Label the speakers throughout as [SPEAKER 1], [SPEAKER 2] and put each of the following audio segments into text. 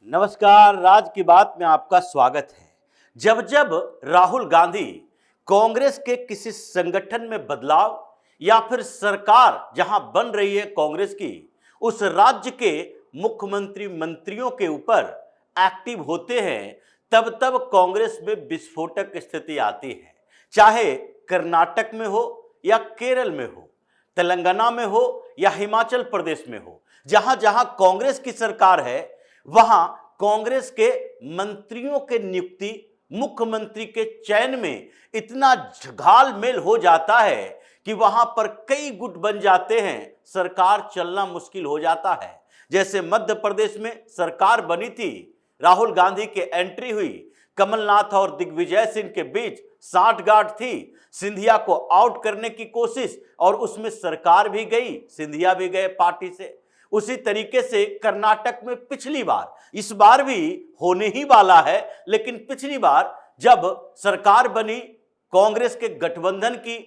[SPEAKER 1] नमस्कार, राज की बात में आपका स्वागत है। जब जब राहुल गांधी कांग्रेस के किसी संगठन में बदलाव या फिर सरकार जहां बन रही है कांग्रेस की, उस राज्य के मुख्यमंत्री मंत्रियों के ऊपर एक्टिव होते हैं, तब तब कांग्रेस में विस्फोटक स्थिति आती है। चाहे कर्नाटक में हो या केरल में हो, तेलंगाना में हो या हिमाचल प्रदेश में हो, जहां जहां कांग्रेस की सरकार है वहां कांग्रेस के मंत्रियों के नियुक्ति, मुख्यमंत्री के चयन में इतना घालमेल हो जाता है कि वहां पर कई गुट बन जाते हैं, सरकार चलना मुश्किल हो जाता है। जैसे मध्य प्रदेश में सरकार बनी थी, राहुल गांधी के एंट्री हुई, कमलनाथ और दिग्विजय सिंह के बीच साठगांठ थी, सिंधिया को आउट करने की कोशिश और उसमें सरकार भी गई, सिंधिया भी गए पार्टी से। उसी तरीके से कर्नाटक में पिछली बार, इस बार भी होने ही वाला है, लेकिन पिछली बार जब सरकार बनी कांग्रेस के गठबंधन की,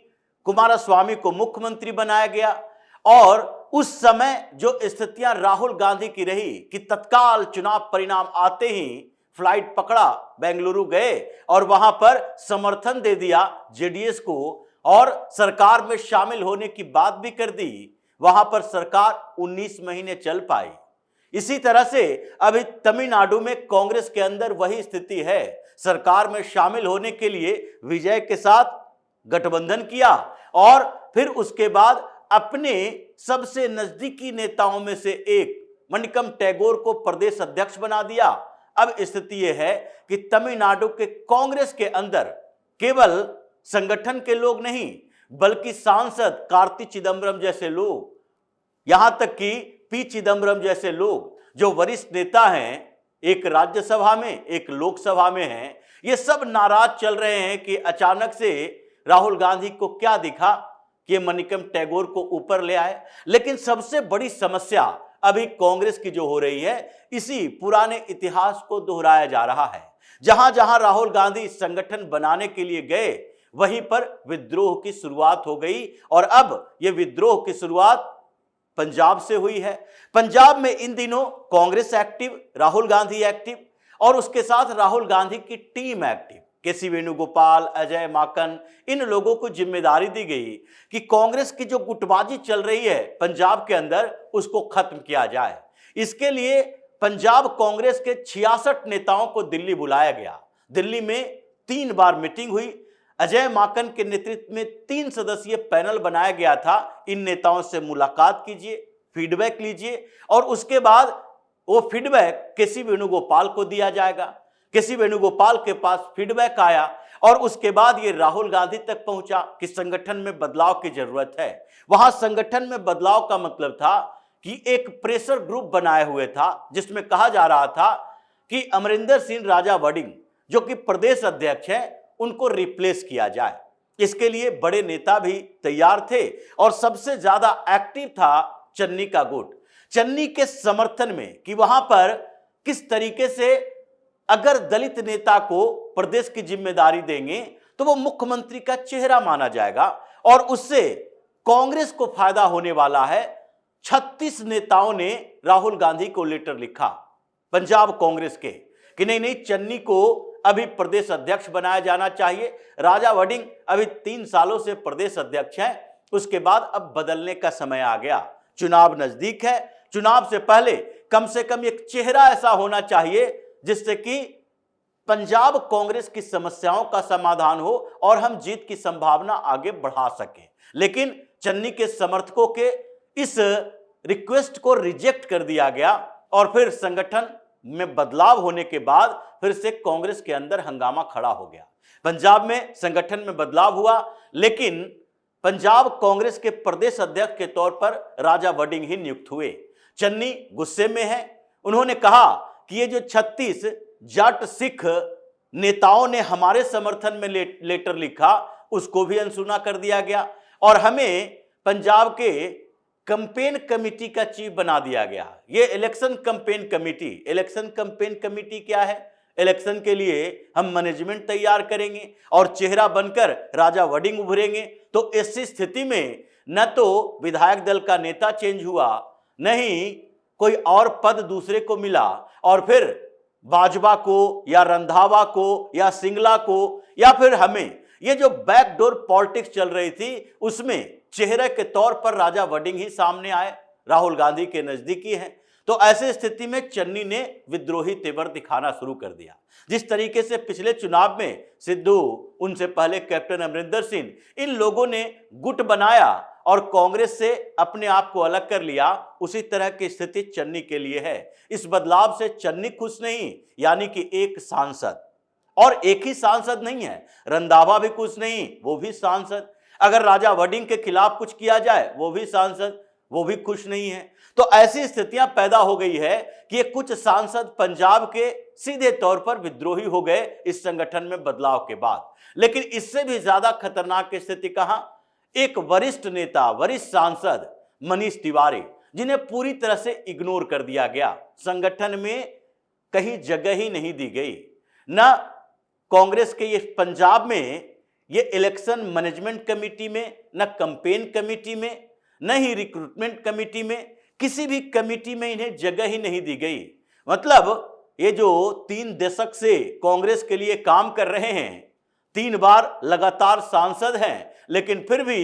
[SPEAKER 1] कुमारस्वामी को मुख्यमंत्री बनाया गया और उस समय जो स्थितियां राहुल गांधी की रही कि तत्काल चुनाव परिणाम आते ही फ्लाइट पकड़ा, बेंगलुरु गए और वहां पर समर्थन दे दिया जेडीएस को और सरकार में शामिल होने की बात भी कर दी। वहां पर सरकार 19 महीने चल पाई। इसी तरह से अभी तमिलनाडु में कांग्रेस के अंदर वही स्थिति है। सरकार में शामिल होने के लिए विजय के साथ गठबंधन किया और फिर उसके बाद अपने सबसे नजदीकी नेताओं में से एक मणिकम टैगोर को प्रदेश अध्यक्ष बना दिया। अब स्थिति यह है कि तमिलनाडु के कांग्रेस के अंदर केवल संगठन के लोग नहीं, बल्कि सांसद कार्ति चिदम्बरम जैसे लोग, यहां तक कि पी चिदम्बरम जैसे लोग जो वरिष्ठ नेता हैं, एक राज्यसभा में एक लोकसभा में हैं, ये सब नाराज चल रहे हैं कि अचानक से राहुल गांधी को क्या दिखा कि मणिकम टैगोर को ऊपर ले आए। लेकिन सबसे बड़ी समस्या अभी कांग्रेस की जो हो रही है, इसी पुराने इतिहास को दोहराया जा रहा है। जहां जहां राहुल गांधी संगठन बनाने के लिए गए, वहीं पर विद्रोह की शुरुआत हो गई और अब यह विद्रोह की शुरुआत पंजाब से हुई है। पंजाब में इन दिनों कांग्रेस एक्टिव, राहुल गांधी एक्टिव और उसके साथ राहुल गांधी की टीम एक्टिव। केसी वेणुगोपाल, अजय माकन, इन लोगों को जिम्मेदारी दी गई कि कांग्रेस की जो गुटबाजी चल रही है पंजाब के अंदर, उसको खत्म किया जाए। इसके लिए पंजाब कांग्रेस के 66 नेताओं को दिल्ली बुलाया गया। दिल्ली में 3 बार मीटिंग हुई। अजय माकन के नेतृत्व में 3 सदस्यीय पैनल बनाया गया था। इन नेताओं से मुलाकात कीजिए, फीडबैक लीजिए और उसके बाद वो फीडबैक केसी वेणुगोपाल को दिया जाएगा। केसी वेणुगोपाल के पास फीडबैक आया और उसके बाद ये राहुल गांधी तक पहुंचा कि संगठन में बदलाव की जरूरत है। वहां संगठन में बदलाव का मतलब था कि एक प्रेशर ग्रुप बनाए हुए था, जिसमें कहा जा रहा था कि अमरिंदर सिंह राजा वडिंग जो कि प्रदेश अध्यक्ष है, उनको रिप्लेस किया जाए। इसके लिए बड़े नेता भी तैयार थे और सबसे ज्यादा एक्टिव था चन्नी का गुट। चन्नी के समर्थन में कि वहां पर किस तरीके से अगर दलित नेता को प्रदेश की जिम्मेदारी देंगे तो वो मुख्यमंत्री का चेहरा माना जाएगा और उससे कांग्रेस को फायदा होने वाला है। 36 नेताओं ने राहुल गांधी को लेटर लिखा पंजाब कांग्रेस के कि नहीं, चन्नी को अभी प्रदेश अध्यक्ष बनाया जाना चाहिए। राजा वडिंग अभी 3 सालों से प्रदेश अध्यक्ष हैं, उसके बाद अब बदलने का समय आ गया। चुनाव नजदीक है, चुनाव से पहले कम से कम एक चेहरा ऐसा होना चाहिए जिससे कि पंजाब कांग्रेस की समस्याओं का समाधान हो और हम जीत की संभावना आगे बढ़ा सकें। लेकिन चन्नी के समर्थकों के इस रिक्वेस्ट को रिजेक्ट कर दिया गया और फिर संगठन में बदलाव होने के बाद फिर से कांग्रेस के अंदर हंगामा खड़ा हो गया। पंजाब में संगठन में बदलाव हुआ, लेकिन पंजाब कांग्रेस के प्रदेश अध्यक्ष के तौर पर राजा वडिंग ही नियुक्त हुए। चन्नी गुस्से में है। उन्होंने कहा कि ये जो 36 जाट सिख नेताओं ने हमारे समर्थन में लेटर लिखा, उसको भी अनसुना कर दिया गया और हमें पंजाब के कैंपेन कमेटी का चीफ बना दिया गया। ये इलेक्शन कैंपेन कमेटी क्या है? इलेक्शन के लिए हम मैनेजमेंट तैयार करेंगे और चेहरा बनकर राजा वडिंग उभरेंगे। तो ऐसी स्थिति में न तो विधायक दल का नेता चेंज हुआ, नहीं कोई और पद दूसरे को मिला और फिर बाजवा को या रंधावा को या सिंगला को या फिर हमें, ये जो बैकडोर पॉलिटिक्स चल रही थी उसमें चेहरे के तौर पर राजा वडिंग ही सामने आए, राहुल गांधी के नजदीकी हैं। तो ऐसे स्थिति में चन्नी ने विद्रोही तेवर दिखाना शुरू कर दिया। जिस तरीके से पिछले चुनाव में सिद्धू, उनसे पहले कैप्टन अमरिंदर सिंह, इन लोगों ने गुट बनाया और कांग्रेस से अपने आप को अलग कर लिया, उसी तरह की स्थिति चन्नी के लिए है। इस बदलाव से चन्नी खुश नहीं, यानी कि एक सांसद, और एक ही सांसद नहीं है, रंधावा भी खुश नहीं, वो भी सांसद। अगर राजा वडिंग के खिलाफ कुछ किया जाए, वो भी सांसद, वो भी खुश नहीं है। तो ऐसी स्थितियां पैदा हो गई है कि ये कुछ सांसद पंजाब के सीधे तौर पर विद्रोही हो गए इस संगठन में बदलाव के बाद। लेकिन इससे भी ज्यादा खतरनाक स्थिति कहां, एक वरिष्ठ नेता, वरिष्ठ सांसद मनीष तिवारी, जिन्हें पूरी तरह से इग्नोर कर दिया गया, संगठन में कहीं जगह ही नहीं दी गई। न कांग्रेस के ये पंजाब में ये इलेक्शन मैनेजमेंट कमेटी में, न कैंपेन कमेटी में, न ही रिक्रूटमेंट कमेटी में, किसी भी कमेटी में इन्हें जगह ही नहीं दी गई। मतलब ये जो 3 दशक से कांग्रेस के लिए काम कर रहे हैं, 3 बार लगातार सांसद हैं, लेकिन फिर भी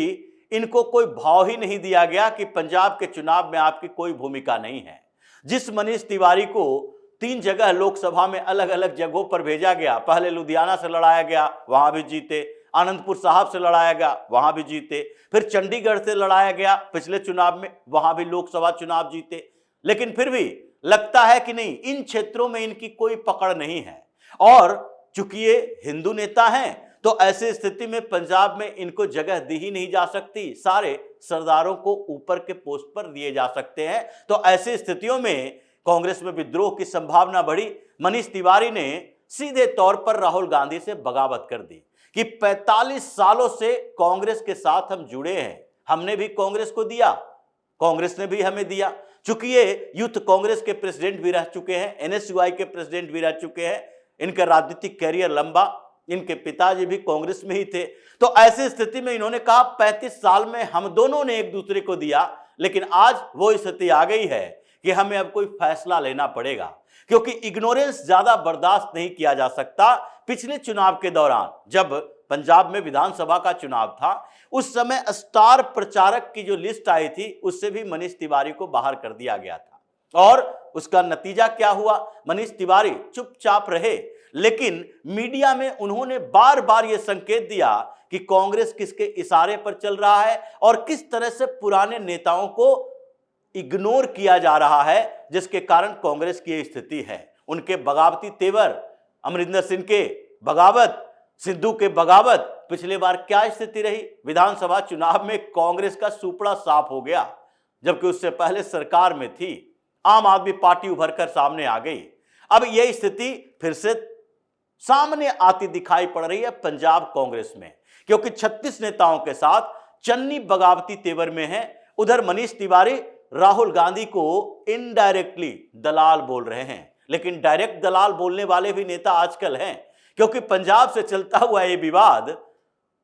[SPEAKER 1] इनको कोई भाव ही नहीं दिया गया कि पंजाब के चुनाव में आपकी कोई भूमिका नहीं है। जिस मनीष तिवारी को 3 जगह लोकसभा में अलग अलग जगहों पर भेजा गया, पहले लुधियाना से लड़ाया गया, वहां भी जीते, आनंदपुर साहब से लड़ाया गया, वहां भी जीते, फिर चंडीगढ़ से लड़ाया गया पिछले चुनाव में, वहां भी लोकसभा चुनाव जीते, लेकिन फिर भी लगता है कि नहीं, इन क्षेत्रों में इनकी कोई पकड़ नहीं है। और चूंकि ये हिंदू नेता हैं, तो ऐसी स्थिति में पंजाब में इनको जगह दी ही नहीं जा सकती, सारे सरदारों को ऊपर के पोस्ट पर दिए जा सकते हैं। तो ऐसी स्थितियों में कांग्रेस में विद्रोह की संभावना बढ़ी। मनीष तिवारी ने सीधे तौर पर राहुल गांधी से बगावत कर दी कि 45 सालों से कांग्रेस के साथ हम जुड़े हैं, हमने भी कांग्रेस को दिया, कांग्रेस ने भी हमें दिया। चूंकि ये यूथ कांग्रेस के प्रेसिडेंट भी रह चुके हैं, एनएसयूआई के प्रेसिडेंट भी रह चुके हैं, इनका राजनीतिक कैरियर लंबा, इनके पिताजी भी कांग्रेस में ही थे। तो ऐसी स्थिति में इन्होंने कहा 35 साल में हम दोनों ने एक दूसरे को दिया, लेकिन आज वो स्थिति आ गई है कि हमें अब कोई फैसला लेना पड़ेगा, क्योंकि इग्नोरेंस ज्यादा बर्दाश्त नहीं किया जा सकता। पिछले चुनाव के दौरान जब पंजाब में विधानसभा का चुनाव था, उस समय स्टार प्रचारक की जो लिस्ट आई थी, उससे भी मनीष तिवारी को बाहर कर दिया गया था। और उसका नतीजा क्या हुआ, मनीष तिवारी चुपचाप रहे, लेकिन मीडिया में उन्होंने बार बार यह संकेत दिया कि कांग्रेस किसके इशारे पर चल रहा है और किस तरह से पुराने नेताओं को इग्नोर किया जा रहा है, जिसके कारण कांग्रेस की स्थिति है। उनके बगावती तेवर, अमरिंदर सिंह के बगावत, सिद्धू के बगावत, पिछले बार क्या स्थिति रही, विधानसभा चुनाव में कांग्रेस का सुपड़ा साफ हो गया, जबकि उससे पहले सरकार में थी, आम आदमी पार्टी उभरकर सामने आ गई। अब यह स्थिति फिर से सामने आती दिखाई पड़ रही है पंजाब कांग्रेस में, क्योंकि 36 नेताओं के साथ चन्नी बगावती तेवर में है। उधर मनीष तिवारी राहुल गांधी को इनडायरेक्टली दलाल बोल रहे हैं, लेकिन डायरेक्ट दलाल बोलने वाले भी नेता आजकल हैं, क्योंकि पंजाब से चलता हुआ यह विवाद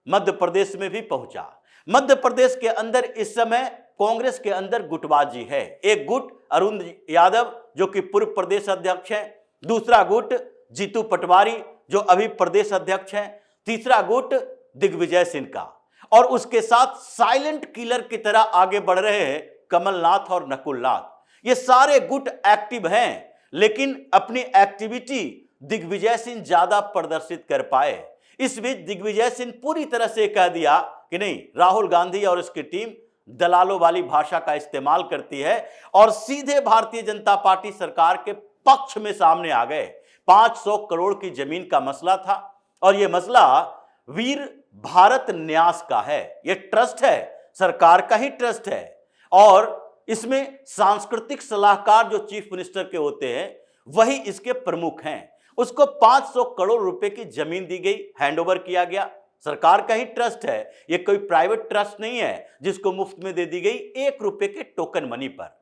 [SPEAKER 1] मध्य प्रदेश में भी पहुंचा। मध्य प्रदेश के अंदर इस समय कांग्रेस के अंदर गुटबाजी है। एक गुट अरुण यादव जो कि पूर्व प्रदेश अध्यक्ष हैं, दूसरा गुट जीतू पटवारी जो अभी प्रदेश अध्यक्ष हैं, तीसरा गुट दिग्विजय सिंह का, और उसके साथ साइलेंट किलर की तरह आगे बढ़ रहे हैं कमलनाथ और नकुलनाथ। ये सारे गुट एक्टिव हैं, लेकिन अपनी एक्टिविटी दिग्विजय सिंह ज्यादा प्रदर्शित कर पाए। इस बीच दिग्विजय सिंह पूरी तरह से कह दिया कि नहीं, राहुल गांधी और उसकी टीम दलालों वाली भाषा का इस्तेमाल करती है, और सीधे भारतीय जनता पार्टी सरकार के पक्ष में सामने आ गए। 500 करोड़ की जमीन का मसला था, और यह मसला वीर भारत न्यास का है। यह ट्रस्ट है, सरकार का ही ट्रस्ट है, और इसमें सांस्कृतिक सलाहकार जो चीफ मिनिस्टर के होते हैं वही इसके प्रमुख हैं। उसको 500 करोड़ रुपए की जमीन दी गई, हैंडओवर किया गया। सरकार का ही ट्रस्ट है, यह कोई प्राइवेट ट्रस्ट नहीं है जिसको मुफ्त में दे दी गई 1 रुपए के टोकन मनी पर।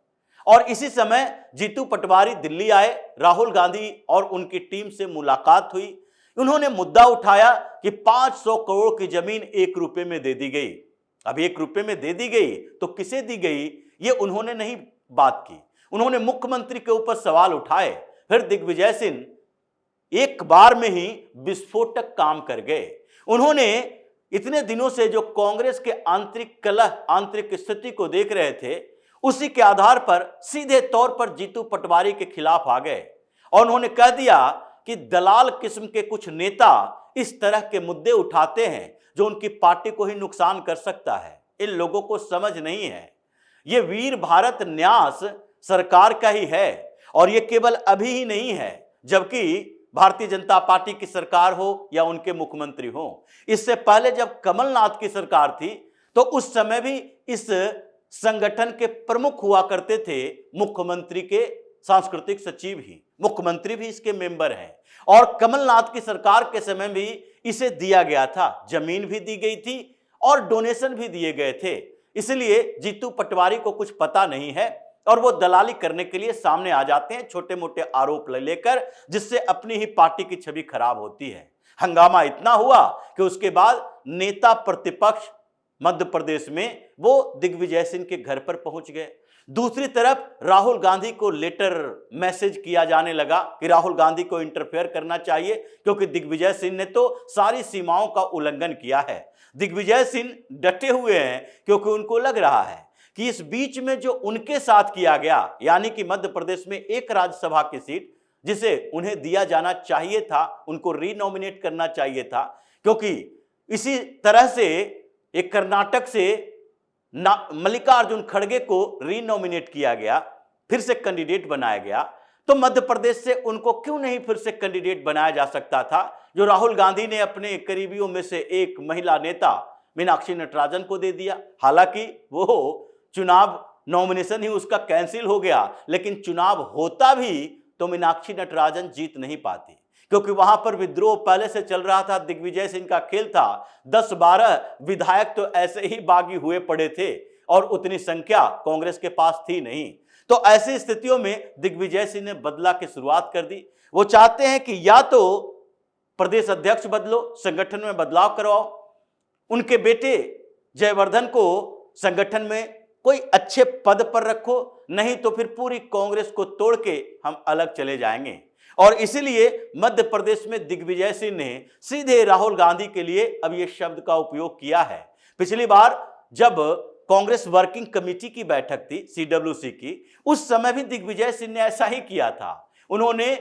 [SPEAKER 1] और इसी समय जीतू पटवारी दिल्ली आए, राहुल गांधी और उनकी टीम से मुलाकात हुई। उन्होंने मुद्दा उठाया कि 500 करोड़ की जमीन 1 रुपए में दे दी गई। अब 1 रुपए में दे दी गई तो किसे दी गई, ये उन्होंने नहीं बात की। उन्होंने मुख्यमंत्री के ऊपर सवाल उठाए। फिर दिग्विजय सिंह एक बार में ही विस्फोटक काम कर गए। उन्होंने इतने दिनों से जो कांग्रेस के आंतरिक कलह, आंतरिक स्थिति को देख रहे थे, उसी के आधार पर सीधे तौर पर जीतू पटवारी के खिलाफ आ गए और उन्होंने कह दिया कि दलाल किस्म के कुछ नेता इस तरह के मुद्दे उठाते हैं जो उनकी पार्टी को ही नुकसान कर सकता है। इन लोगों को समझ नहीं है, ये वीर भारत न्यास सरकार का ही है और ये केवल अभी ही नहीं है जबकि भारतीय जनता पार्टी की सरकार हो या उनके मुख्यमंत्री हो। इससे पहले जब कमलनाथ की सरकार थी तो उस समय भी इस संगठन के प्रमुख हुआ करते थे मुख्यमंत्री के सांस्कृतिक सचिव ही, मुख्यमंत्री भी इसके मेंबर हैं और कमलनाथ की सरकार के समय भी इसे दिया गया था, जमीन भी दी गई थी और डोनेशन भी दिए गए थे। इसलिए जीतू पटवारी को कुछ पता नहीं है और वो दलाली करने के लिए सामने आ जाते हैं छोटे मोटे आरोप लेकर, जिससे अपनी ही पार्टी की छवि खराब होती है। हंगामा इतना हुआ कि उसके बाद नेता प्रतिपक्ष मध्य प्रदेश में वो दिग्विजय सिंह के घर पर पहुंच गए। दूसरी तरफ राहुल गांधी को लेटर मैसेज किया जाने लगा कि राहुल गांधी को इंटरफेयर करना चाहिए क्योंकि दिग्विजय सिंह ने तो सारी सीमाओं का उल्लंघन किया है। दिग्विजय सिंह डटे हुए हैं क्योंकि उनको लग रहा है कि इस बीच में जो उनके साथ किया गया, यानी कि मध्य प्रदेश में एक राज्यसभा की सीट जिसे उन्हें दिया जाना चाहिए था, उनको रीनॉमिनेट करना चाहिए था, क्योंकि इसी तरह से एक कर्नाटक से मल्लिकार्जुन खड़गे को रीनॉमिनेट किया गया, फिर से कैंडिडेट बनाया गया, तो मध्य प्रदेश से उनको क्यों नहीं फिर से कैंडिडेट बनाया जा सकता था, जो राहुल गांधी ने अपने करीबियों में से एक महिला नेता मीनाक्षी नटराजन को दे दिया। हालांकि वो चुनाव नॉमिनेशन ही उसका कैंसिल हो गया, लेकिन चुनाव होता भी तो मीनाक्षी नटराजन जीत नहीं पाती क्योंकि वहां पर विद्रोह पहले से चल रहा था, दिग्विजय सिंह का खेल था। 10-12 विधायक तो ऐसे ही बागी हुए पड़े थे और उतनी संख्या कांग्रेस के पास थी नहीं। तो ऐसी स्थितियों में दिग्विजय सिंह ने बदला की शुरुआत कर दी। वो चाहते हैं कि या तो प्रदेश अध्यक्ष बदलो, संगठन में बदलाव करवाओ, उनके बेटे जयवर्धन को संगठन में कोई अच्छे पद पर रखो, नहीं तो फिर पूरी कांग्रेस को तोड़ के हम अलग चले जाएंगे। और इसीलिए मध्य प्रदेश में दिग्विजय सिंह ने सीधे राहुल गांधी के लिए अब यह शब्द का उपयोग किया है। पिछली बार जब कांग्रेस वर्किंग कमेटी की बैठक थी सीडब्ल्यूसी की, उस समय भी दिग्विजय सिंह ने ऐसा ही किया था। उन्होंने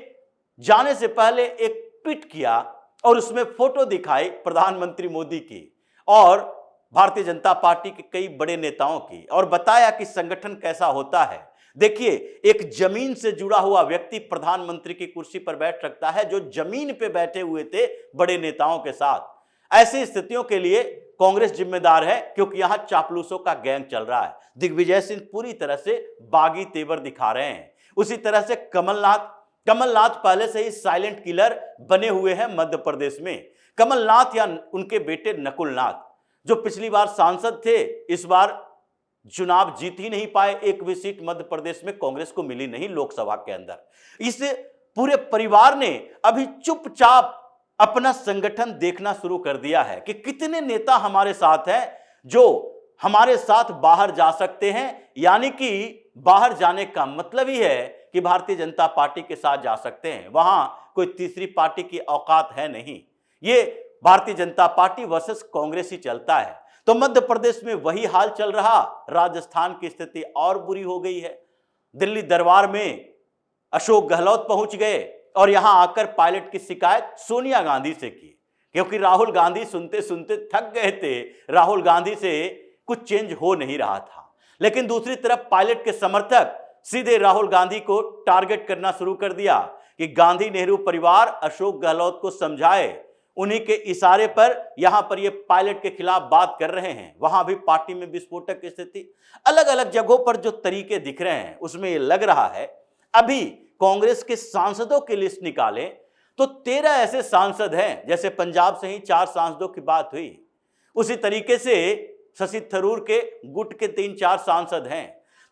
[SPEAKER 1] जाने से पहले एक ट्वीट किया और उसमें फोटो दिखाई प्रधानमंत्री मोदी की और भारतीय जनता पार्टी के कई बड़े नेताओं की और बताया कि संगठन कैसा होता है। देखिए, एक जमीन से जुड़ा हुआ व्यक्ति प्रधानमंत्री की कुर्सी पर बैठ सकता है जो जमीन पे बैठे हुए थे बड़े नेताओं के साथ। ऐसी स्थितियों के लिए कांग्रेस जिम्मेदार है क्योंकि यहां चापलूसों का गैंग चल रहा है। दिग्विजय सिंह पूरी तरह से बागी तेवर दिखा रहे हैं। उसी तरह से कमलनाथ पहले से ही साइलेंट किलर बने हुए हैं मध्य प्रदेश में। कमलनाथ या उनके बेटे नकुलनाथ जो पिछली बार सांसद थे, इस बार चुनाव जीत ही नहीं पाए, एक भी सीट मध्य प्रदेश में कांग्रेस को मिली नहीं लोकसभा के अंदर। इस पूरे परिवार ने अभी चुपचाप अपना संगठन देखना शुरू कर दिया है कि कितने नेता हमारे साथ हैं जो हमारे साथ बाहर जा सकते हैं, यानी कि बाहर जाने का मतलब ही है कि भारतीय जनता पार्टी के साथ जा सकते हैं। वहां कोई तीसरी पार्टी की औकात है नहीं, ये भारतीय जनता पार्टी वर्सेस कांग्रेस ही चलता है। तो मध्य प्रदेश में वही हाल चल रहा। राजस्थान की स्थिति और बुरी हो गई है। दिल्ली दरबार में अशोक गहलोत पहुंच गए और यहां आकर पायलट की शिकायत सोनिया गांधी से की, क्योंकि राहुल गांधी सुनते सुनते थक गए थे। राहुल गांधी से कुछ चेंज हो नहीं रहा था। लेकिन दूसरी तरफ पायलट के समर्थक सीधे राहुल गांधी को टारगेट करना शुरू कर दिया कि गांधी नेहरू परिवार अशोक गहलोत को समझाए, उन्हीं के इशारे पर यहां पर ये पायलट के खिलाफ बात कर रहे हैं। वहां भी पार्टी में विस्फोटक स्थिति। अलग अलग जगहों पर जो तरीके दिख रहे हैं उसमें ये लग रहा है अभी कांग्रेस के सांसदों की लिस्ट निकालें तो 13 ऐसे सांसद हैं, जैसे पंजाब से ही 4 सांसदों की बात हुई, उसी तरीके से शशि थरूर के गुट के 3-4 सांसद हैं।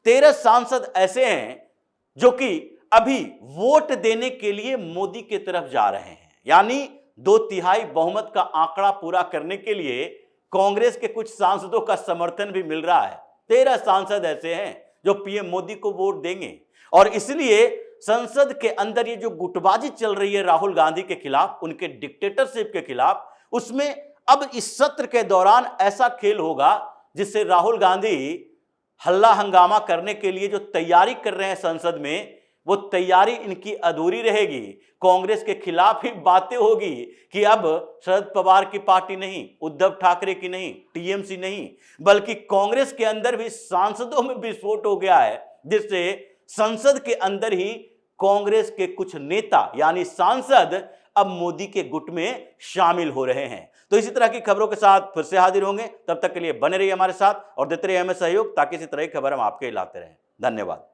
[SPEAKER 1] 13 सांसद ऐसे हैं जो कि अभी वोट देने के लिए मोदी की तरफ जा रहे हैं, यानी 2/3 बहुमत का आंकड़ा पूरा करने के लिए कांग्रेस के कुछ सांसदों का समर्थन भी मिल रहा है। 13 सांसद ऐसे हैं जो पीएम मोदी को वोट देंगे और इसलिए संसद के अंदर ये जो गुटबाजी चल रही है राहुल गांधी के खिलाफ, उनके डिक्टेटरशिप के खिलाफ, उसमें अब इस सत्र के दौरान ऐसा खेल होगा जिससे राहुल गांधी हल्ला हंगामा करने के लिए जो तैयारी कर रहे हैं संसद में, वो तैयारी इनकी अधूरी रहेगी। कांग्रेस के खिलाफ ही बातें होगी कि अब शरद पवार की पार्टी नहीं, उद्धव ठाकरे की नहीं, टीएमसी नहीं, बल्कि कांग्रेस के अंदर भी सांसदों में विस्फोट हो गया है, जिससे संसद के अंदर ही कांग्रेस के कुछ नेता यानी सांसद अब मोदी के गुट में शामिल हो रहे हैं। तो इसी तरह की खबरों के साथ फिर से हाजिर होंगे, तब तक के लिए बने रहिए हमारे साथ और देते रहिए हमें सहयोग, ताकि इसी तरह की खबर हम आपके लाते रहें। धन्यवाद।